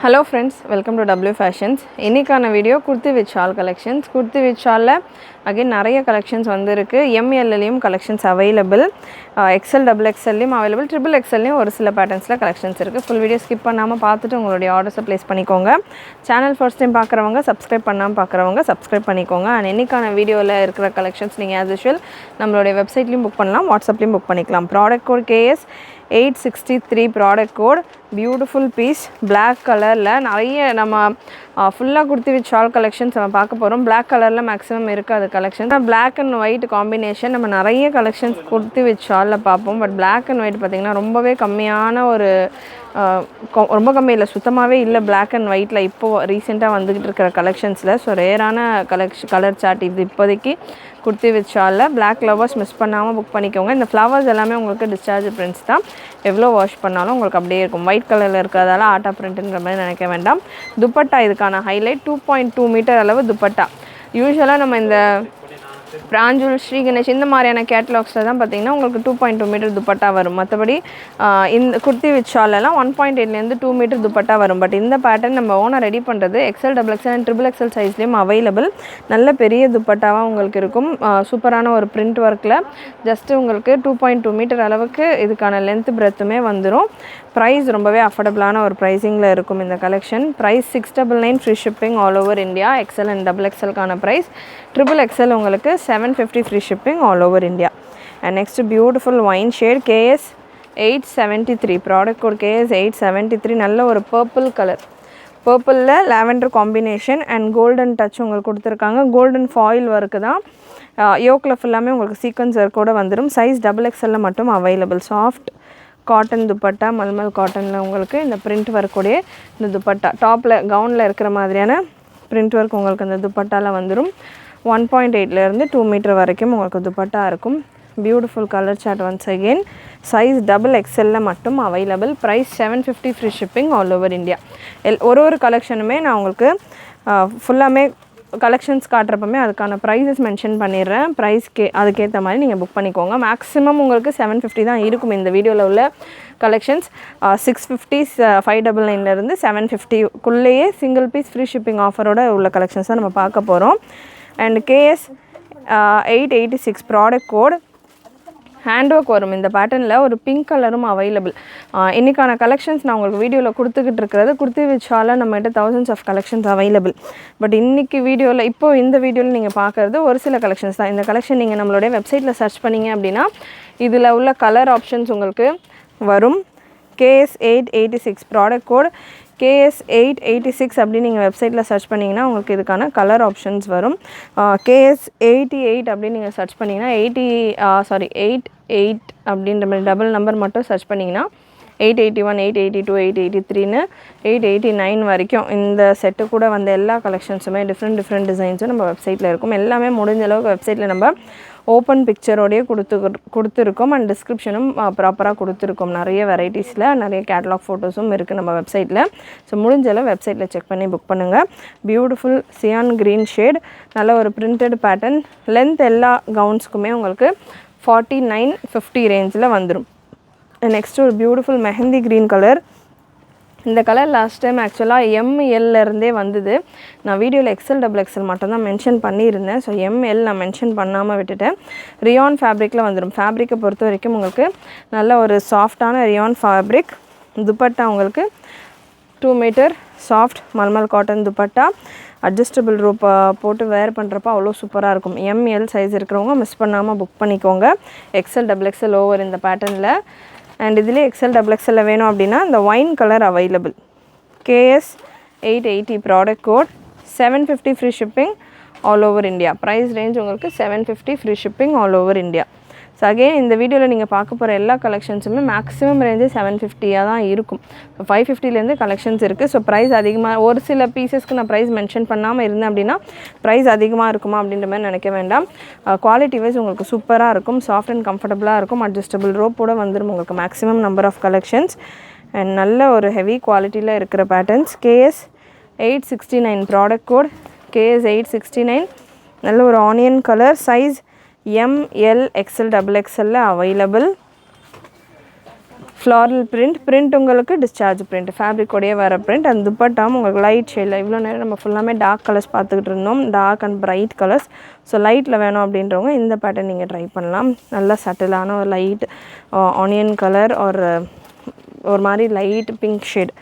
Hello friends, welcome to W Fashions. இன்னைக்கான video kurti with shawl collections. Kurti with shawl again நிறைய collections வந்திருக்கு. ML லயும் collections available. XL double XL லயும் available. Triple XL லயும் ஒரு சில patternsல collections இருக்கு. Full video skip பண்ணாம பார்த்துட்டு உங்களுடைய orders place பண்ணிக்கோங்க. Channel first time பார்க்கறவங்க subscribe பண்ணாம பார்க்கறவங்க subscribe பண்ணிக்கோங்க. And இன்னைக்கான வீடியோல இருக்கிற collections நீங்க as usual நம்மளுடைய வெப்சைட்லயும் book பண்ணலாம், WhatsAppலயும் book பண்ணிக்கலாம். Product code KS 863 product code, beautiful piece, black color la nariya nama full kurti with shawl collections நம்ம பார்க்க போறோம். black color la maximum இருக்கு அது collection. black and white combination நம்ம நிறைய collections kurti with shawl ல பாப்போம். but black and white பாத்தீங்கன்னா ரொம்பவே கம்மியான ஒரு ரொம்ப கம்மி இல்ல சுத்தமாவே இல்ல black and white ல இப்போ ரீசன்ட்டா வந்துகிட்டு இருக்கிற collectionsல so ரேரான கலர் சார்ட் இது இப்போதைக்கு kurti with shawl ல black lovers மிஸ் பண்ணாம புக் பண்ணிக்கோங்க. இந்த flowers எல்லாமே உங்களுக்கு discharge prints தான். எவ்வளவு வாஷ் பண்ணாலும் உங்களுக்கு அப்படியே இருக்கும். white கலர்ல இருக்கறதால ஆட்டா பிரிண்ட்ங்கற மாதிரி நினைக்க வேண்டாம். துப்பட்டா இதுக்கான ஹைலைட் 2.2 மீட்டர் அளவு துப்பட்டா. யூசுவலா நம்ம இந்த பிராஞ்சூல் ஸ்ரீ கணேஷ் இந்த மாதிரியான கேட்டலாக்ஸ்ல தான் பாத்தீங்கன்னா உங்களுக்கு 2.2 மீட்டர் துப்பட்டா வரும். மத்தபடி இந்த kurti with shawl எல்லாம் 1.8 ல இருந்து 2 மீட்டர் துப்பட்டா வரும். பட் இந்த பேட்டர்ன் நம்ம ஓனா ரெடி பண்றது XL double XL and triple XL சைஸ்லயும் அவேலபிள். நல்ல பெரிய துப்பட்டாவா உங்களுக்கு இருக்கும். சூப்பரான ஒரு print workல ஜஸ்ட் உங்களுக்கு 2.2 மீட்டர் அளவுக்கு இதுக்கான லெந்த் பிரெத்துமே வந்துரும். பிரைஸ் ரொம்பவே அஃபோர்டபிளான ஒரு பிரைசிங்ல இருக்கும் இந்த collection. Price 699 free shipping all over India. XL and double XL கான பிரைஸ். triple XL உங்களுக்கு 750 free shipping all over India. And next beautiful wine shade KS 873 product code KS 873 நல்ல ஒரு purple color. purple ல lavender combination and golden touch உங்களுக்கு கொடுத்திருக்காங்க. golden foil work தான். யோக்ல ஃபுல்லாமே உங்களுக்கு சீக்வென்ஸ் ஒர்க்கோட வந்துரும். சைஸ் double XL ல மட்டும் available. soft cotton dupatta mulmul காட்டன்ல உங்களுக்கு இந்த print work உடைய இந்த துப்பட்டா டாப்ல கவுன்ல இருக்கிற மாதிரியான print work உங்களுக்கு அந்த துப்பட்டால வந்துரும். 1.8 ல இருந்து 2 மீட்டர் வரைக்கும் உங்களுக்கு துப்பட்டா இருக்கும். Beautiful colour chart once again. Size double XL ல மட்டும் available. Price 750 free shipping all over India. ஒரு கலெக்ஷனுமே நான் உங்களுக்கு ஃபுல்லாமே கலெக்ஷன்ஸ் காட்றப்பமே அதுக்கான பிரைसेस மென்ஷன் பண்ணிறேன். பிரைஸ்க்கு அதுக்கு ஏத்த மாதிரி நீங்க புக் பண்ணிக்கோங்க. மேக்ஸिमम உங்களுக்கு 750 தான் இருக்கும் இந்த வீடியோல உள்ள கலெக்ஷன்ஸ். 650 599 ல இருந்து 750 குள்ளேயே சிங்கிள் பீஸ் ஃப்ரீ ஷிப்பிங் ஆஃபரோட உள்ள கலெக்ஷன்ஸ் தான் நம்ம பார்க்க போறோம். and KS 886 product code hand work வரும். இந்த பேட்டர்ன்ல ஒரு பிங்க் கலரும் அவேலபிள். இன்னைக்கான கலெக்ஷன்ஸ் நான் உங்களுக்கு வீடியோல கொடுத்துக்கிட்டு இருக்கிறது kurti with shawl நம்மகிட்ட thousands of collections available. But இன்னைக்கு வீடியோல இப்போ இந்த வீடியோல நீங்க பார்க்கிறது ஒரு சில கலெக்ஷன்ஸ் தான். இந்த கலெக்ஷன் நீங்க நம்மளுடைய வெப்சைட்ல சர்ச் பண்ணீங்க அப்படினா இதுல உள்ள கலர் ஆப்ஷன்ஸ் உங்களுக்கு வரும். KS 886 product code KS 886 அப்படி நீங்க வெப்சைட்ல சர்ச் பண்ணீங்கனா உங்களுக்கு இதுக்கான கலர் ஆப்ஷன்ஸ் வரும். KS 88 அப்படி நீங்க சர்ச் பண்ணீங்கனா 88 அப்படின்ற மாதிரி டபுள் நம்பர் மட்டும் சர்ச் பண்ணீங்கனா 881 882 883 னு 889 வரைக்கும் இந்த செட் கூட வந்த எல்லா கலெக்ஷன்ஸுமே டிஃபரண்ட் டிசைன்ஸும் நம்ம வெப்சைட்ல இருக்கும். எல்லாமே முடிஞ்ச அளவுக்கு வெப்சைட்ல நம்ம ஓபன் பிக்சரோடயே கொடுத்திருக்கோம் and டிஸ்கிரிப்ஷனும் ப்ராப்பரா கொடுத்திருக்கோம். நிறைய வெரைட்டிஸ்ல நிறைய கேட்டலாக் போட்டோஸும் இருக்கு நம்ம வெப்சைட்ல. சோ முடிஞ்ச அளவு வெப்சைட்ல செக் பண்ணி புக் பண்ணுங்க. பியூட்டிஃபுல் சியான் green shade நல்ல ஒரு printed pattern. லெந்த் எல்லா கவுன்ஸ்க்குமே உங்களுக்கு 4950 ரேஞ்சில வந்துரும். நெக்ஸ்ட் ஒரு பியூட்டிஃபுல் மெஹந்தி green கலர். இந்த colour last time actually ML ல இருந்தே வந்தது. நான் வீடியோல XL double XL மட்டும் தான் மென்ஷன் பண்ணியிருந்தேன். சோ ML நான் மென்ஷன் பண்ணாம விட்டுட்டேன். ரியான் ஃபேப்ரிக்ல வந்துரும். ஃபேப்ரிக்கை பொறுத்த வரைக்கும் உங்களுக்கு நல்ல ஒரு சாஃப்ட்டான ரியான் ஃபேப்ரிக். துப்பட்டா உங்களுக்கு 2 metre soft mulmul cotton dupatta. Adjustable rope போட்டு வேர் பண்றப்ப அவ்வளோ சூப்பரா இருக்கும். ML சைஸ் இருக்கிறவங்க மிஸ் பண்ணாம புக் பண்ணிக்கோங்க. XL double XL ஓவர் இந்த பேட்டர்ன்ல. and இதுல XL double XL வேணும் அப்படினா இந்த wine color available. KS 880 product code 750 free shipping all over India. price range உங்களுக்கு 750 free shipping all over India. so again இந்த வீடியோல நீங்க பார்க்க போற எல்லா கலெக்ஷன்ஸுமே மேக்ஸिमम ரேஞ்ச் 750 ஆ தான் இருக்கும். 550 ல இருந்து கலெக்ஷன்ஸ் இருக்கு. சோ பிரைஸ் அதிகமா ஒரு சில பீசஸ்க்கு நான் பிரைஸ் மென்ஷன் பண்ணாம இருந்தேன் அப்படினா பிரைஸ் அதிகமா இருக்குமா அப்படின்ற மாதிரி நினைக்க வேண்டாம். குவாலிட்டி வைஸ் உங்களுக்கு சூப்பரா இருக்கும். சாஃப்ட் அண்ட் கம்ஃபர்ட்டபிளா இருக்கும். அட்ஜஸ்டபிள் ரோப்போட வந்துரும் உங்களுக்கு maximum number of collections. and நல்ல ஒரு ஹெவி குவாலிட்டில இருக்கிற patterns. KS 869 product code KS 869 நல்ல ஒரு onion colour. Size ML XL double XL available. Floral print உங்களுக்கு டிஸ்சார்ஜ் பிரிண்ட் ஃபேப்ரிக்கோடையே வர பிரிண்ட். அண்ட் துப்பட்டாவும் உங்களுக்கு லைட் ஷேடில். இவ்வளோ நேரம் நம்ம ஃபுல்லாமே டார்க் கலர்ஸ் பார்த்துக்கிட்டு இருந்தோம், dark and bright colours. So லைட்டில் வேணும் அப்படின்றவங்க இந்த பேட்டர்ன் நீங்கள் ட்ரை பண்ணலாம். நல்லா சட்டிலான ஒரு லைட் ஆனியன் கலர் ஒரு மாதிரி லைட் பிங்க் ஷேட்.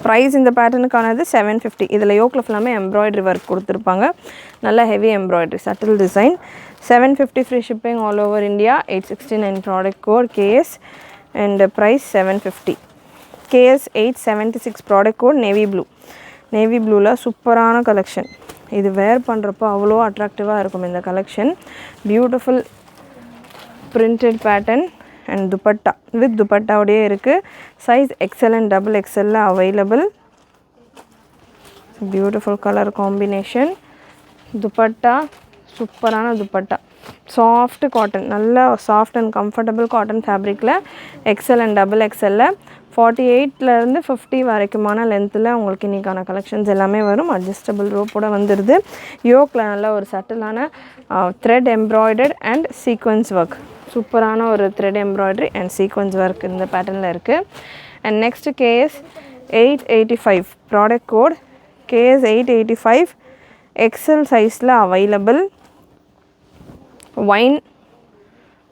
ப்ரைஸ் இந்த பேட்டர்னுக்கானது 750. இதில் யோக்கில் ஃபுல்லாமே எம்ப்ராய்டரி ஒர்க் கொடுத்துருப்பாங்க, நல்ல ஹெவி எம்ப்ராய்டரி சட்டில் design. 750 free shipping all over India. 869 product code KS and price 750. KS 876 product code navy ப்ளூவில் சூப்பரான கலெக்ஷன். இது வேர் பண்ணுறப்போ அவ்வளோ அட்ராக்டிவாக இருக்கும் இந்த collection. Beautiful printed pattern and dupatta with துப்பட்டாவோடையே இருக்குது. Size XL and XXL available. Beautiful colour combination. Dupatta சூப்பரான துப்பட்டா, சாஃப்ட் காட்டன், நல்ல சாஃப்ட் அண்ட் கம்ஃபர்டபுள் காட்டன் ஃபேப்ரிக்கில் XL அண்ட் XXL 48லேருந்து 50 வரைக்குமான லென்த்தில் உங்களுக்கு இன்றைக்கான கலெக்ஷன்ஸ் எல்லாமே வரும். அட்ஜஸ்டபிள் ரோப்போட வந்துடுது. யோக்கில் நல்ல ஒரு சட்டிலான thread embroidered and sequins work, சூப்பரான ஒரு thread embroidery and sequins work இந்த பேட்டர்னில் இருக்குது. And next KS 885 product code KS 885 XL சைஸில் available. Wine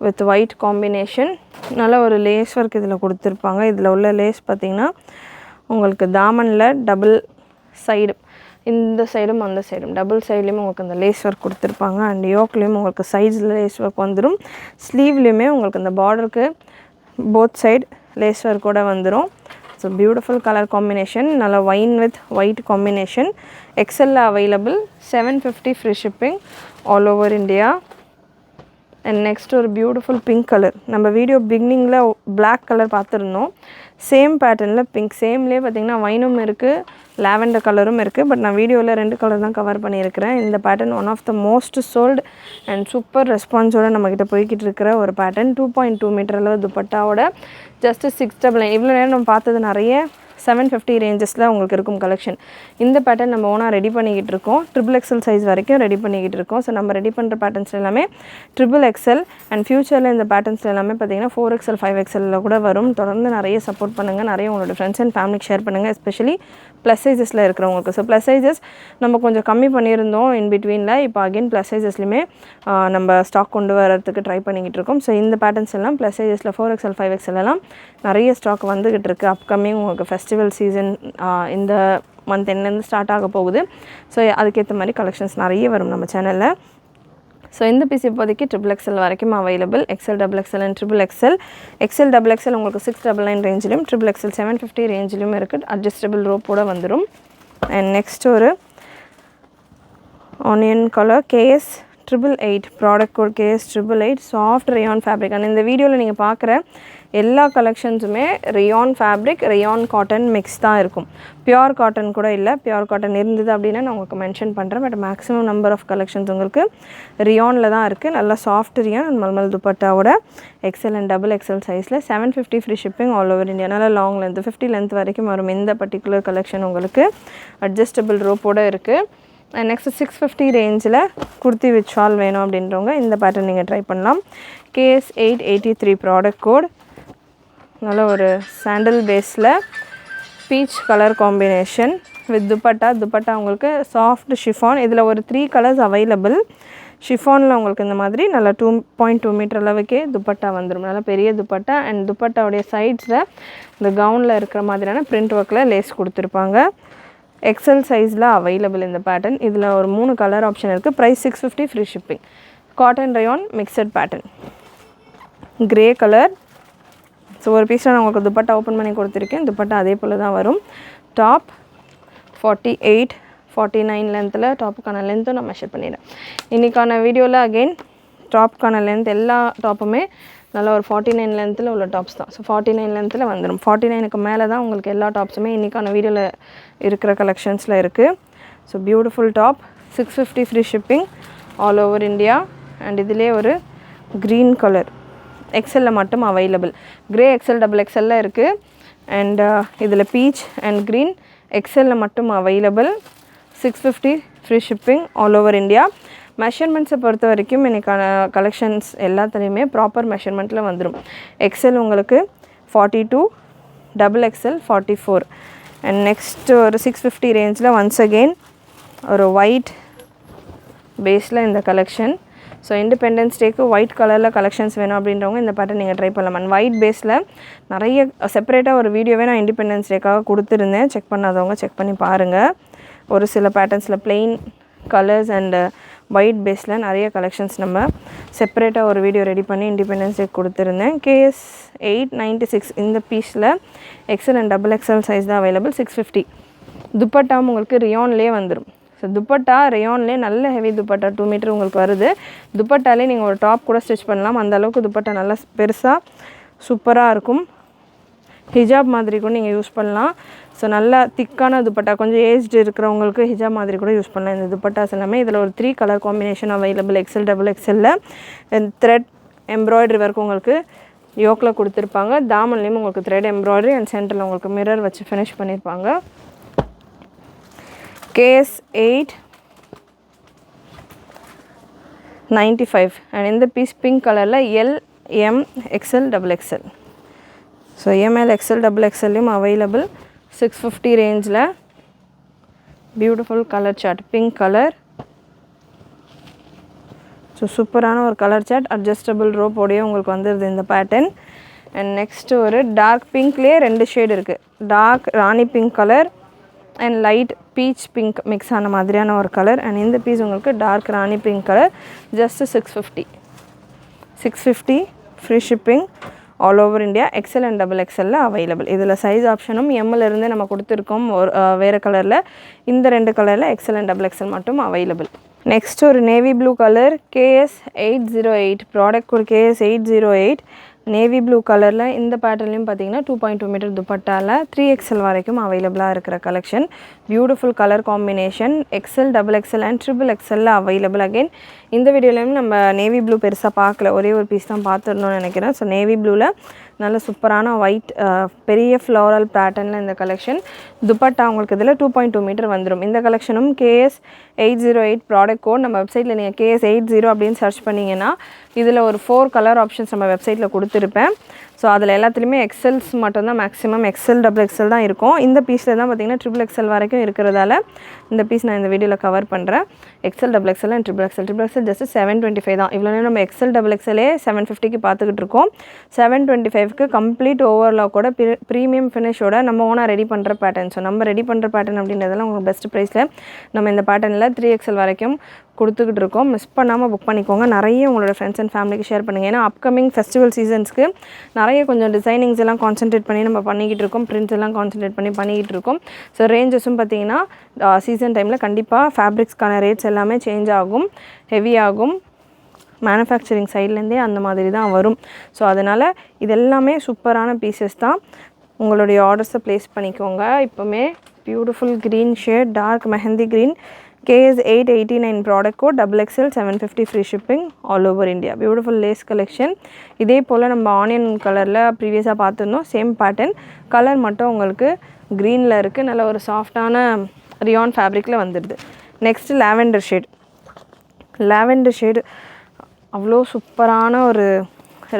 with white combination. நல்ல ஒரு லேஸ் ஒர்க் இதில் கொடுத்துருப்பாங்க. இதில் உள்ள லேஸ் பார்த்திங்கன்னா உங்களுக்கு தாமனில் டபுள் சைடு, இந்த சைடும் அந்த சைடும் டபுள் சைட்லேயும் உங்களுக்கு அந்த லேஸ் ஒர்க் கொடுத்துருப்பாங்க. அண்ட் யோக்லேயும் உங்களுக்கு சைட்ஸில் லேஸ் ஒர்க் வந்துடும். ஸ்லீவ்லேயுமே உங்களுக்கு அந்த பார்டருக்கு போத் சைடு லேஸ் ஒர்க்கோடு வந்துடும். ஸோ பியூட்டிஃபுல் கலர் காம்பினேஷன், நல்ல wine with white combination. XL available. 750 free shipping all over India. And next ஒரு பியூட்டிஃபுல் பிங்க் கலர். நம்ம வீடியோ பிகினிங்கில் பிளாக் கலர் பார்த்துருந்தோம், சேம் பேட்டர்னில் பிங்க். சேம்லேயே பார்த்திங்கன்னா வைனும் இருக்குது, லாவெண்டர் கலரும் இருக்குது. பட் நான் வீடியோவில் 2 கலர் தான் கவர் பண்ணியிருக்கிறேன். இந்த pattern one of the most sold and super ரெஸ்பான்ஸோடு நம்மக்கிட்ட போய்கிட்டு இருக்கிற ஒரு பேட்டர்ன். 2.2 மீட்டர் அளவு துப்பட்டாவோட ஜஸ்ட்டு 699. இவ்வளோ நேரம் நம்ம பார்த்தது நிறைய 750 ரேஞ்சஸில் உங்களுக்கு இருக்கும் கலெக்ஷன். இந்த பேட்டர்ன் நம்ம ஓனாக ரெடி பண்ணிக்கிட்டு இருக்கோம். XXL சைஸ் வரைக்கும் ரெடி பண்ணிக்கிட்டு இருக்கோம். ஸோ நம்ம ரெடி பண்ணுற பேட்டர்ன்ஸ் எல்லாமே XXL அண்ட் ஃபியூச்சரில் இந்த பேட்டர்ன்ஸ் எல்லாமே பார்த்திங்கன்னா 4XL 5XL கூட வரும். தொடர்ந்து நிறைய சப்போர்ட் பண்ணுங்கள், நிறைய உங்களோட ஃப்ரெண்ட்ஸ் அண்ட் ஃபேமிலிக்கு ஷேர் பண்ணுங்கள், எஸ்பெஷலி ப்ளஸ் சைஸஸில் இருக்கிறவங்களுக்கு. ஸோ ப்ளஸ் சைஸஸ் நம்ம கொஞ்சம் கம்மி பண்ணியிருந்தோம் இன் பிட்வீனில். இப்போ அகெயின் ப்ளஸ் சைஸஸ்லையுமே நம்ம ஸ்டாக் கொண்டு வரதுக்கு ட்ரை பண்ணிக்கிட்டு இருக்கோம். ஸோ இந்த பேட்டர்ன்ஸ் எல்லாம் ப்ளஸ் சைஸஸில் 4XL 5XL எல்லாம் நிறைய ஸ்டாக் வந்துக்கிட்டு இருக்குது. அப்கமிங் உங்களுக்கு ஃபெஸ்டிவல் சீசன் இந்த மந்த் எண்ட்லேருந்து ஸ்டார்ட் ஆக போகுது. ஸோ அதுக்கேற்ற மாதிரி கலெக்ஷன்ஸ் நிறைய வரும் நம்ம சேனலில். ஸோ இந்த பீஸ் இப்போதைக்கு XXL வரைக்கும் available. XL XXL and XXL. XL XXL உங்களுக்கு 699 ரேஞ்சிலும், XXL 750 ரேஞ்சிலும் இருக்குது. அட்ஜஸ்டபிள் ரோப்போட வந்துடும். அண்ட் நெக்ஸ்ட் ஒரு onion colour KS 888 product code KS 888 soft rayon fabric. And இந்த வீடியோவில் நீங்கள் பார்க்குற எல்லா கலெக்ஷன்ஸுமே rayon fabric, rayon cotton mix தான் இருக்கும். பியோர் காட்டன் கூட இல்லை. பியோர் காட்டன் இருந்தது அப்படின்னா நான் உங்களுக்கு மென்ஷன் பண்ணுறேன். But maximum number of collections உங்களுக்கு ரியானில் தான் இருக்குது. நல்லா சாஃப்ட் ரியான் அண்ட் மல்மல் துப்பட்டாவோட XL அண்ட் XXL சைஸில் 750 free shipping all over India. நல்லா லாங் லென்த் 50 லென்த் வரைக்கும் வரும் இந்த பர்டிகுலர் கலெக்ஷன். உங்களுக்கு அட்ஜஸ்டபிள் ரோப்போடு இருக்குது. அண்ட் நெக்ஸ்ட் 650 ரேஞ்சில் குர்த்தி வித் ஷால் வேணும் அப்படின்றவங்க இந்த பேட்டர்ன் நீங்கள் ட்ரை பண்ணலாம். KS 883 product code. நல்ல ஒரு சாண்டல் பேஸில் peach colour combination with dupatta உங்களுக்கு சாஃப்ட் ஷிஃபான். இதில் ஒரு 3 கலர்ஸ் அவைலபிள். ஷிஃபானில் உங்களுக்கு இந்த மாதிரி நல்லா 2.2 மீட்டர் அளவுக்கே துப்பட்டா வந்துடும். நல்லா பெரிய துப்பட்டா. அண்ட் துப்பட்டாவுடைய சைட்ஸில் இந்த கவுனில் இருக்கிற மாதிரியான பிரிண்ட் ஒர்க்கில் லேஸ் கொடுத்துருப்பாங்க. XL சைஸில் அவைலபிள் இந்த பேட்டர்ன். இதில் ஒரு 3 கலர் ஆப்ஷன் இருக்குது. Price 650 free shipping. Cotton rayon mixed pattern, grey colour. So ஒரு பீஸில் நான் உங்களுக்கு துப்பட்டா ஓப்பன் பண்ணி கொடுத்துருக்கேன். துப்பட்டா அதே போல் தான் வரும். டாப் 48 49 லென்த்தில் டாப்புக்கான லென்த்தும் நான் மெஷர் பண்ணிடுறேன். இன்றைக்கான வீடியோவில் அகெயின் டாப்புக்கான லென்த் எல்லா டாப்புமே நல்லா ஒரு 49 லென்த்தில் உள்ள டாப்ஸ் தான். ஸோ 49 லென்த்தில் வந்துடும். 49க்கு மேலே தான் உங்களுக்கு எல்லா டாப்ஸுமே இன்றைக்கான வீடியோவில் இருக்கிற கலெக்ஷன்ஸில் இருக்குது. So beautiful top 650 free shipping all over India. And இதிலே ஒரு க்ரீன் கலர் XL மட்டும் அவைலபிள். கிரே XL XXL இருக்குது. அண்ட் இதில் பீச் அண்ட் க்ரீன் XL மட்டும் available. 650 free shipping all over India. மெஷர்மெண்ட்ஸை பொறுத்த வரைக்கும் எனக்கான கலெக்ஷன்ஸ் எல்லாத்துலேயுமே ப்ராப்பர் மெஷர்மெண்ட்டில் வந்துடும். எக்ஸல் உங்களுக்கு 42, XXL 44. அண்ட் நெக்ஸ்ட் ஒரு 650 ரேஞ்சில் ஒன்ஸ் அகெயின் ஒரு ஒயிட் பேஸில் இந்த கலெக்ஷன். ஸோ இண்டிபெண்டன்ஸ் டேக்கு ஒயிட் கலரில் கலெக்ஷன்ஸ் வேணும் அப்படின்றவங்க இந்த பேட்டர்ன் நீங்கள் ட்ரை பண்ணலாம். அண்ட் ஒயிட் பேஸில் நிறைய செப்பரேட்டாக ஒரு வீடியோவே நான் இண்டிபெண்டன்ஸ் டேக்காக கொடுத்துருந்தேன். செக் பண்ணாதவங்க செக் பண்ணி பாருங்கள். ஒரு சில பேட்டர்ன்ஸில் plain கலர்ஸ் அண்டு ஒயிட் பேஸில் நிறைய கலெக்ஷன்ஸ் நம்ம செப்பரேட்டாக ஒரு வீடியோ ரெடி பண்ணி இண்டிபெண்டன்ஸ் டே கொடுத்துருந்தேன். KS 896 இந்த பீஸில் XL அண்ட் XXL சைஸ் தான் அவைலபிள். 650. துப்பட்டாவும் உங்களுக்கு ரியான்லேயே வந்துடும். ஸோ துப்பட்டா ரேயான்லேயே நல்ல ஹெவி துப்பட்டா 2 மீட்டர் உங்களுக்கு வருது. துப்பட்டாலே நீங்கள் ஒரு டாப் கூட ஸ்டிச் பண்ணலாம். அந்தளவுக்கு துப்பட்டா நல்லா பெருசாக சூப்பராக இருக்கும். ஹிஜாப் மாதிரி கூட நீங்கள் யூஸ் பண்ணலாம். ஸோ நல்லா திக்கான துப்பட்டா, கொஞ்சம் ஏஜ்டு இருக்கிறவங்களுக்கு ஹிஜாப் மாதிரி கூட யூஸ் பண்ணலாம் இந்த துப்பட்டாஸ் எல்லாமே. இதில் ஒரு 3 colour combination available. XL XXL thread embroidery work உங்களுக்கு யோக்கில் கொடுத்துருப்பாங்க. தாமன்லேயும் உங்களுக்கு த்ரெட் எம்ப்ராய்டரி அண்ட் சென்டரில் உங்களுக்கு மிரர் வச்சு ஃபினிஷ் பண்ணியிருப்பாங்க. KS 895 அண்ட் இந்த பீஸ் பிங்க் கலரில் L, M, XL XXL. So ML XL XXLயும் அவைலபிள். 650 ரேஞ்சில் beautiful colour chart, pink colour. So சூப்பரான ஒரு கலர் சார்ட், அட்ஜஸ்டபிள் ரோப்போடையே உங்களுக்கு வந்துடுது இந்த பேட்டர்ன். அண்ட் நெக்ஸ்ட்டு ஒரு டார்க் பிங்க்லேயே 2 ஷேட் இருக்குது. Dark rani pink colour and light peach pink mix ஆன மாதிரியான ஒரு கலர். அண்ட் இந்த பீஸ் உங்களுக்கு dark rani pink colour. Just 650 free shipping all over India. XL and XXL available. இதில் சைஸ் ஆப்ஷனும் எம்மிலிருந்து நம்ம கொடுத்துருக்கோம் ஒரு வேறு கலரில். இந்த 2 கலரில் XL அண்ட் XXL மட்டும் அவைலபிள். நெக்ஸ்ட் ஒரு navy blue colour KS 808 product code KS 808 navy blue கலரில். இந்த பேட்டர்ன்லையும் பார்த்தீங்கன்னா 2.2 மீட்டர் துப்பட்டாவில் 3XL வரைக்கும் அவைலபிளாக இருக்கிற collection. Beautiful colour combination. XL XXL and XXL available. Again இந்த வீடியோலையும் நம்ம நேவி ப்ளூ பெருசாக பார்க்கல, ஒரே ஒரு பீஸ் தான் பார்த்துருந்தோம்னு நினைக்கிறேன். ஸோ நேவி ப்ளூவில் நல்ல சூப்பரான ஒயிட் பெரிய ஃப்ளோரல் பேட்டர்னில் இந்த கலெக்ஷன். துப்பட்டா உங்களுக்கு இதில் 2.2 மீட்டர் வந்துடும். இந்த கலெக்ஷனும் KS 808 ப்ராடக்ட் கோட். நம்ம வெப்சைட்டில் நீங்கள் KS 80 அப்படின்னு சர்ச் பண்ணிங்கன்னா இதில் ஒரு 4 கலர் ஆப்ஷன்ஸ் நம்ம வெப்சைட்டில் கொடுத்துருப்பேன். ஸோ அதில் எல்லாத்துலேயுமே எக்ஸல்ஸ் மட்டும்தான் மேக்ஸிமம். XL XXL தான் இருக்கும். இந்த பீஸில் தான் பார்த்தீங்கன்னா XXL வரைக்கும் இருக்கிறதால இந்த பீஸ் நான் இந்த வீடியோவில் கவர் பண்ணுறேன். XL XXL and XXL just 725 தான். இவ்வளோ நேரம் நம்ம XL XXL 750க்கு பார்த்துக்கிட்டு இருக்கோம். 725க்கு கம்ப்ளீட் ஓவர்லாக் கூட ப்ரீமியம் ஃபினிஷோட நம்ம ஓனாக ரெடி பண்ணுற பேட்டர்ன். ஸோ நம்ம ரெடி பண்ணுற பேட்டர்ன் அப்படின்றதெல்லாம் உங்களுக்கு பெஸ்ட் ப்ரைஸில் நம்ம இந்த பேட்டர்னில் 3XL வரைக்கும் கொடுத்துக்கிட்டு இருக்கோம். மிஸ் பண்ணாமல் புக் பண்ணிக்கோங்க. நிறைய உங்களோட ஃப்ரெண்ட்ஸ் அண்ட் ஃபேமிலிக்கு ஷேர் பண்ணுங்கள். ஏன்னா அப்கமிங் ஃபெஸ்டிவல் சீசன்ஸ்க்கு நிறைய கொஞ்சம் டிசைனிங்ஸ் எல்லாம் கான்சென்ட்ரேட் பண்ணி நம்ம பண்ணிக்கிட்டு இருக்கோம். பிரிண்ட்ஸ் எல்லாம் கான்சென்ட்ரேட் பண்ணி பண்ணிக்கிட்டு இருக்கோம். ஸோ ரேஞ்சஸும் பார்த்தீங்கன்னா சீசன் டைமில் கண்டிப்பாக ஃபேப்ரிக்ஸ்க்கான ரேட்ஸ் எல்லாமே சேஞ்ச் ஆகும், ஹெவி ஆகும். மேனுஃபேக்சரிங் சைட்லேருந்தே அந்த மாதிரி தான் வரும். ஸோ அதனால் இதெல்லாமே சூப்பரான பீசஸ் தான். உங்களுடைய ஆர்டர்ஸை ப்ளேஸ் பண்ணிக்கோங்க. இப்போமே beautiful green shade, dark mehndi green, KS 889 product code XXL 750 free shipping all over India. Beautiful lace collection. இதே போல் நம்ம ஆனியன் கலரில் ப்ரீவியஸாக பார்த்துருந்தோம். சேம் பேட்டர்ன், கலர் மட்டும் உங்களுக்கு க்ரீனில் இருக்குது. நல்ல ஒரு சாஃப்டான ரியான் ஃபேப்ரிக்கில் வந்துடுது. Next lavender shade. Lavender shade அவ்வளோ சூப்பரான ஒரு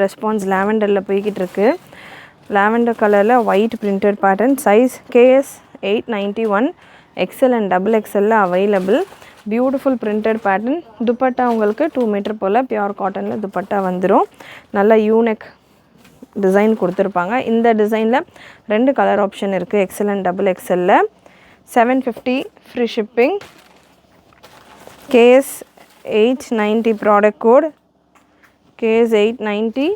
ரெஸ்பான்ஸ் லாவெண்டரில் போய்கிட்டு இருக்குது. லாவெண்டர் கலரில் white printed pattern. Size KS 891 XL and XXL available. Beautiful printed pattern. Dupatta உங்களுக்கு 2 மீட்டர் போல் பியூர் காட்டனில் துப்பட்டா வந்துடும். நல்ல யூனெக் டிசைன் கொடுத்துருப்பாங்க. இந்த டிசைனில் 2 கலர் ஆப்ஷன் இருக்குது XL and XXL. 750 free shipping. KS 890 product code KS 890.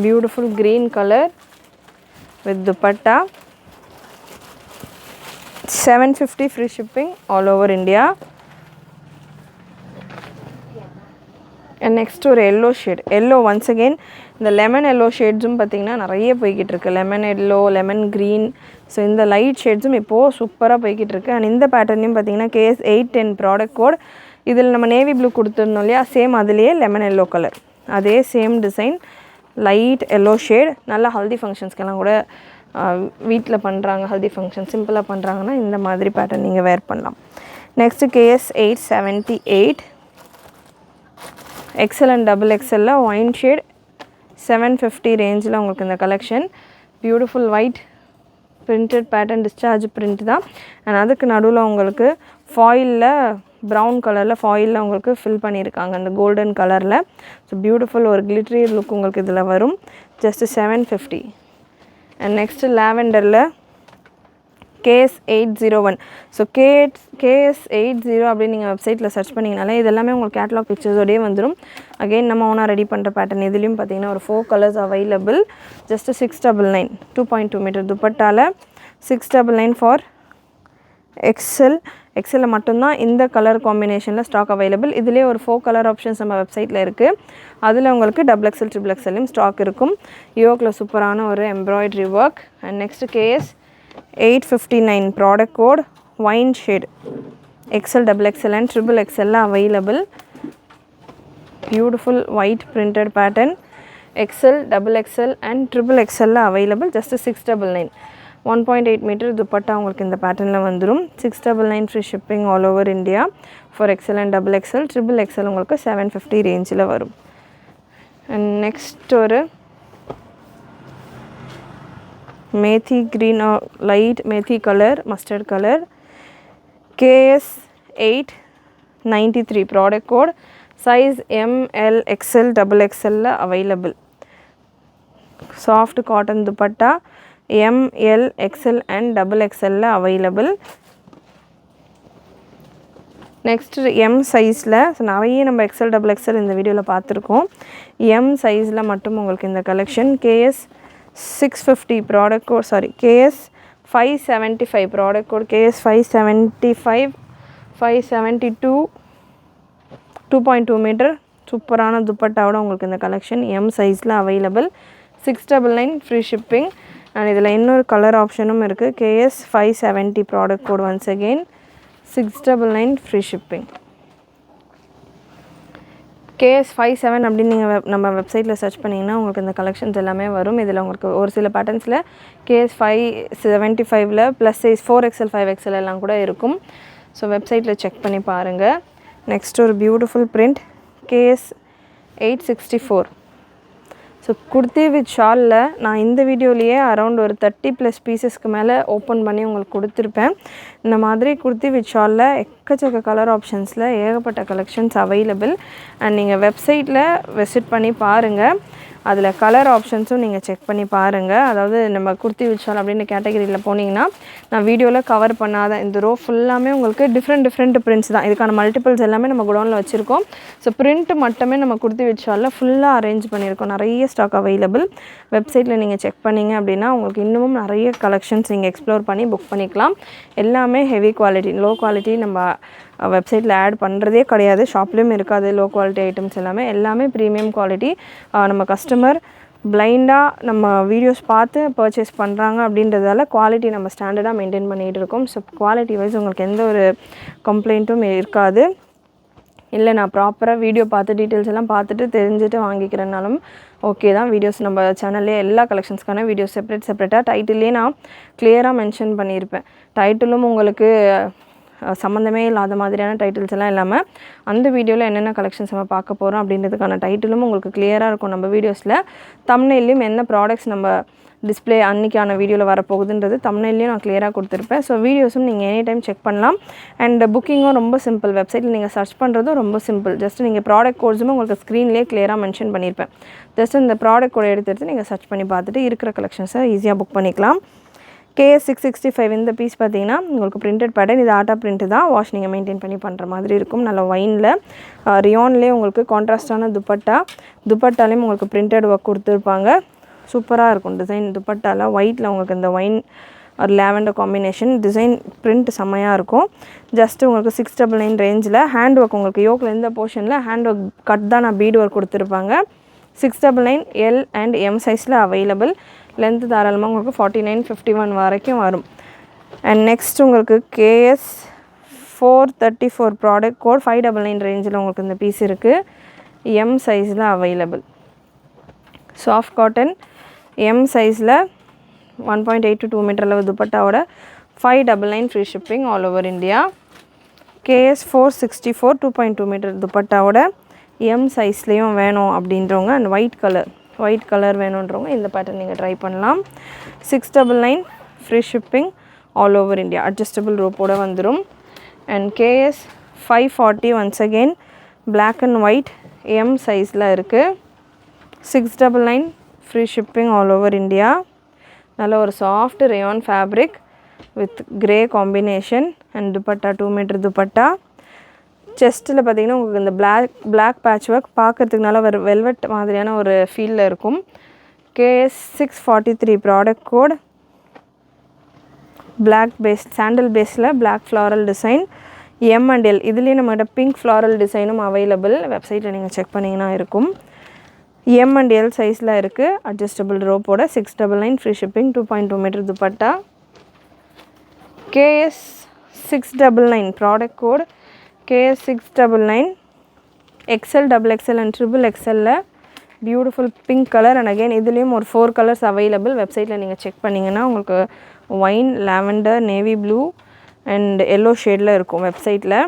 Beautiful green colour with dupatta. 750 free shipping all over India. And next ஒரு yellow shade. Yellow once again இந்த lemon yellow ஷேட்ஸும் பார்த்திங்கன்னா நிறைய போய்கிட்டு இருக்குது. Lemon yellow, lemon green. So இந்த light ஷேட்ஸும் இப்போது சூப்பராக போய்கிட்டு இருக்குது. அண்ட் இந்த பேட்டர்னையும் பார்த்திங்கன்னா KS 810 ப்ராடக்ட் கோட். இதில் நம்ம நேவி ப்ளூ கொடுத்துருந்தோம் இல்லையா, சேம் அதுலேயே லெமன் எல்லோ கலர், அதே same design, light yellow shade. நல்லா ஹல்தி ஃபங்க்ஷன்ஸ்க்கெல்லாம் கூட வீட்டில் பண்ணுறாங்க, ஹல்தி ஃபங்க்ஷன் சிம்பிளாக பண்ணுறாங்கன்னா இந்த மாதிரி பேட்டர்ன் நீங்கள் வேர் பண்ணலாம். Next KS 878 XL and XXL wine shade 750 range la ungalku indha collection. Beautiful white printed pattern discharge print da, and adukku nadula ungalku foil la brown color la foil la ungalku fill pannirukanga and golden color la. So beautiful or glittery look ungalku idhula varum, just 750. And next lavender la KS 801. So KS 80 அப்படி நீங்கள் வெப்சைட்டில் search பண்ணிங்கனாலே இது எல்லாமே உங்களுக்கு catalogue பிக்சர்ஸோடே வந்துடும். Again நம்ம ஓனாக ரெடி பண்ணுற பேட்டர்ன். இதுலேயும் பார்த்தீங்கன்னா ஒரு 4 கலர்ஸ் அவைலபிள். ஜஸ்ட் 699 2.2 மீட்டர் துப்பட்டால 699 ஃபார் எக்ஸலில் மட்டும்தான் இந்த கலர் காம்பினேஷனில் ஸ்டாக் அவைலபிள். இதிலே ஒரு 4 கலர் ஆப்ஷன்ஸ் நம்ம வெப்சைட்டில் இருக்குது. அதில் உங்களுக்கு XXL XXLலையும் ஸ்டாக் இருக்கும். யோக்கில் சூப்பரான ஒரு embroidery work. And next KS 859 product code wine shade XL XXL and XXL available. Beautiful white printed pattern XL XXL and XXL available. Just 699 1.8 meter dupatta உங்களுக்கு இந்த பேட்டர்ன்ல வந்துரும். 699 free shipping all over India for XL and XXL. XXL உங்களுக்கு 750 ரேஞ்சில் வரும். And next ஒரு methi green or light methi color, mustard color, KS 893 product code, size ML XL XXL available. Soft cotton dupatta ML XL and XXL available. Next M size la, so நிறைய நம்ம XL XXL இந்த வீடியோல பார்த்திருக்கோம். M size la மட்டும் உங்களுக்கு இந்த collection KS 650 product code, sorry, KS 575 product code, KS 575 572 2.2 meter சூப்பரான துப்பட்டாவோட உங்களுக்கு இந்த கலெக்ஷன் M சைஸில் அவைலபிள். 699 free shipping. அண்ட் இதில் இன்னொரு கலர் ஆப்ஷனும் இருக்குது. KS 570 product code once again 699 free shipping. KS 57 அப்படின்னு நீங்கள் நம்ம வெப்சைட்டில் சர்ச் பண்ணிங்கன்னா உங்களுக்கு இந்த கலெக்ஷன்ஸ் எல்லாமே வரும். இதில் உங்களுக்கு ஒரு சில பேட்டர்ன்ஸில் KS 575ல் ப்ளஸ் சைஸ் 4XL 5XL எல்லாம் கூட இருக்கும். ஸோ வெப்சைட்டில் செக் பண்ணி பாருங்கள். நெக்ஸ்ட் ஒரு beautiful print KS 864. So kurti with ஷாலில் நான் இந்த வீடியோலேயே அரௌண்ட் ஒரு 30+ பீசஸ்க்கு மேலே ஓப்பன் பண்ணி உங்களுக்கு கொடுத்துருப்பேன். இந்த மாதிரி குர்த்தி வித் ஷாலில் எக்கச்சக்க கலர் ஆப்ஷன்ஸில் ஏகப்பட்ட கலெக்ஷன்ஸ் அவைலபிள். அண்ட் நீங்கள் வெப்சைட்டில் விசிட் பண்ணி பாருங்கள். அதில் கலர் ஆப்ஷன்ஸும் நீங்கள் செக் பண்ணி பாருங்கள். அதாவது நம்ம குர்த்தி வித் ஷால் அப்படின்னு கேட்டகரியில் போனீங்கன்னா நான் வீடியோவில் கவர் பண்ணாத இந்த ரோ ஃபுல்லாமே உங்களுக்கு டிஃப்ரெண்ட் பிரிண்ட்ஸ் தான். இதுக்கான மல்டிபிள்ஸ் எல்லாமே நம்ம குடோனில் வச்சுருக்கோம். ஸோ பிரிண்ட் மட்டுமே நம்ம குர்த்தி வித் ஷாலில் ஃபுல்லாக அரேஞ்ச் பண்ணியிருக்கோம். நிறைய ஸ்டாக் அவைலபிள். வெப்சைட்டில் நீங்கள் செக் பண்ணிங்க அப்படின்னா உங்களுக்கு இன்னமும் நிறைய கலெக்ஷன்ஸ் நீங்கள் எக்ஸ்ப்ளோர் பண்ணி புக் பண்ணிக்கலாம். எல்லாமே ஹெவி குவாலிட்டி, லோ குவாலிட்டி நம்ம வெப்சைட்டில் ஆட் பண்ணுறதே கிடையாது. ஷாப்லேயும் இருக்காது லோ குவாலிட்டி ஐட்டம்ஸ் எல்லாமே ப்ரீமியம் குவாலிட்டி. நம்ம கஸ்டமர் பிளைண்டாக நம்ம வீடியோஸ் பார்த்து பர்ச்சேஸ் பண்ணுறாங்க அப்படின்றதால குவாலிட்டி நம்ம ஸ்டாண்டர்டாக மெயின்டைன் பண்ணிகிட்டு இருக்கோம். ஸோ குவாலிட்டி வைஸ் உங்களுக்கு எந்த ஒரு கம்ப்ளைண்ட்டும் இருக்காது. இல்லை நான் ப்ராப்பராக வீடியோ பார்த்து டீட்டெயில்ஸ் எல்லாம் பார்த்துட்டு தெரிஞ்சுட்டு வாங்கிக்கிறனாலும் ஓகே தான். வீடியோஸ் நம்ம சேனல்லே எல்லா கலெக்ஷன்ஸ்க்கான வீடியோஸ் செப்பரேட்டாக டைட்டிலே நான் கிளியராக மென்ஷன் பண்ணியிருப்பேன். டைட்டிலும் உங்களுக்கு சம்மந்தமே இல்லாத மாதிரியான டைட்டில்ஸ் எல்லாம் இல்லாமல் அந்த வீடியோவில் என்னென்ன கலெக்ஷன்ஸ் நம்ம பார்க்க போகிறோம் அப்படின்றதுக்கான டைட்டிலும் உங்களுக்கு கிளியராக இருக்கும். நம்ம வீடியோஸில் தம்ப்நெயிலையும் என்ன ப்ராடக்ட்ஸ் நம்ம டிஸ்பிளே அன்றைக்கான வீடியோவில் வரப்போகுதுன்றது தம்ப்நெயிலையும் நான் கிளியராக கொடுத்துருப்பேன். ஸோ வீடியோஸும் நீங்கள் எனி டைம் செக் பண்ணலாம். அண்ட் புக்கிங்கும் ரொம்ப சிம்பிள். வெப்சைட்டில் நீங்கள் சர்ச் பண்ணுறதும் ரொம்ப சிம்பிள். ஜஸ்ட் நீங்கள் ப்ராடக்ட் கோட்ஸுமே உங்களுக்கு ஸ்க்ரீன்லேயே கிளியராக மென்ஷன் பண்ணியிருப்பேன். ஜஸ்ட் இந்த ப்ராடக்ட் கோடை எடுத்து நீங்கள் சர்ச் பண்ணி பார்த்துட்டு இருக்கிற கலெக்ஷன்ஸை ஈஸியாக புக் பண்ணிக்கலாம். KS 665 இந்த பீஸ் பார்த்தீங்கன்னா உங்களுக்கு பிரிண்டட் பேட்டர்ன். இது ஆட்டா பிரிண்ட்டு தான். வாஷ் நீங்கள் மெயின்டைன் பண்ணி பண்ணுற மாதிரி இருக்கும். நல்ல ஒயினில் ரியான்லேயே உங்களுக்கு கான்ட்ராஸ்டான துப்பட்டாலையும் உங்களுக்கு பிரிண்டட் ஒர்க் கொடுத்துருப்பாங்க. சூப்பராக இருக்கும் டிசைன். துப்பட்டாவில் ஒயிட்டில் உங்களுக்கு இந்த ஒயின் ஒரு லேவெண்டர் காம்பினேஷன் டிசைன் பிரிண்ட் செம்மையாக இருக்கும். ஜஸ்ட்டு உங்களுக்கு 699 ரேஞ்சில் ஹேண்ட் ஒர்க் உங்களுக்கு யோக்கில் இந்த போர்ஷனில் ஹேண்ட் ஒர்க் கட் தான் நான் பீட் ஒர்க் கொடுத்துருப்பாங்க. 699 L அண்ட் M சைஸில் அவைலபிள். லென்த்து தாராளமாக உங்களுக்கு 49 51 வரைக்கும் வரும். அண்ட் நெக்ஸ்ட் உங்களுக்கு KS 434 ப்ராடக்ட் கோட் 599 ரேஞ்சில் உங்களுக்கு இந்த பீஸ் இருக்குது. M சைஸில் அவைலபிள். சாஃப்ட் காட்டன் M சைஸில் 1.8 to 2 மீட்டர் அளவு துப்பட்டாவோட 599 free shipping all over India. KS 464 2.2 metre துப்பட்டாவோட எம் சைஸ்லேயும் வேணும் அப்படின்றவங்க அண்ட் ஒயிட் கலர் வேணுன்றவங்க இந்த பேட்டர்ன் நீங்கள் ட்ரை பண்ணலாம். 699 free shipping all over India. Adjustable ரோப்போட வந்துடும். And KS 540 once again black and white M சைஸில் இருக்குது. 699 free shipping all over India. நல்ல ஒரு soft rayon fabric with grey combination and dupatta 2 metre dupatta. செஸ்ட்டில் பார்த்திங்கன்னா உங்களுக்கு இந்த பிளாக் பேட்ச் ஒர்க் பார்க்குறதுக்கு நல்லா ஒரு வெல்வெட் மாதிரியான ஒரு ஃபீலில் இருக்கும். KS 643 product code. Black base sandal பேஸில் black floral design M and L. இதுலேயே நம்மகிட்ட பிங்க் ஃப்ளாரல் டிசைனும் அவைலபிள். வெப்சைட்டில் நீங்கள் செக் பண்ணிங்கன்னா இருக்கும். எம் அண்ட் எல் சைஸில் இருக்குது. அட்ஜஸ்டபிள் ரோப்போட 699 free shipping 2.2 metre dupatta. KS 699 product code. KS 699 XL XXL and XXL beautiful pink colour. And again இதுலேயும் ஒரு 4 கலர்ஸ் அவைலபிள். வெப்சைட்டில் நீங்கள் செக் பண்ணிங்கன்னா உங்களுக்கு wine, lavender, navy blue and yellow ஷேடில் இருக்கும். வெப்சைட்டில்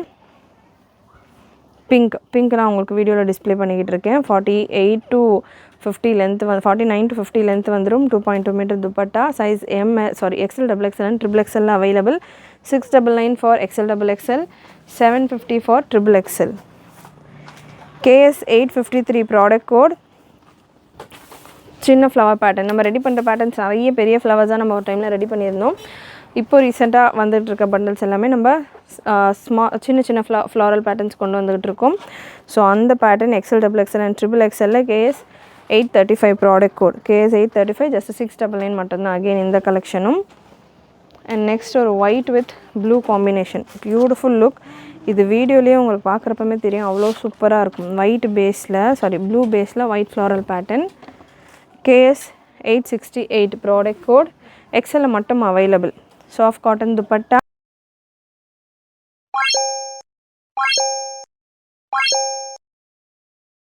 பிங்க் நான் உங்களுக்கு வீடியோவில் டிஸ்பிளே பண்ணிக்கிட்டு இருக்கேன். 48 to 50 லென்த் 49 to 50 லென்த் வந்துடும். 2.2 metre dupatta. Size XL XXL and XXL available. 699 for XL XXL, 750 for XXL. KS 853 product code. சின்ன ஃப்ளவர் பேட்டர்ன். நம்ம ரெடி பண்ணுற பேட்டர்ன்ஸ் நிறைய பெரிய ஃப்ளவர்ஸாக நம்ம ஒரு டைமில் ரெடி பண்ணியிருந்தோம். இப்போ ரீசெண்டாக வந்துட்டு இருக்க பண்டல்ஸ் எல்லாமே நம்ம சின்ன ஃப்ளாரல் பேட்டர்ன்ஸ் கொண்டு வந்துகிட்டு இருக்கோம். ஸோ அந்த pattern XL XXL and XXL KS 835 product code. KS 835 just 699 மட்டும்தான். அகெயின் இந்த கலெக்ஷனும். அண்ட் நெக்ஸ்ட் ஒரு white with blue combination. Beautiful look. இது வீடியோலேயே உங்களுக்கு பார்க்குறப்பமே தெரியும், அவ்வளோ சூப்பராக இருக்கும். ப்ளூ பேஸில் white floral pattern. KS 868 product code. XL மட்டும் அவைலபிள். Soft cotton dupatta.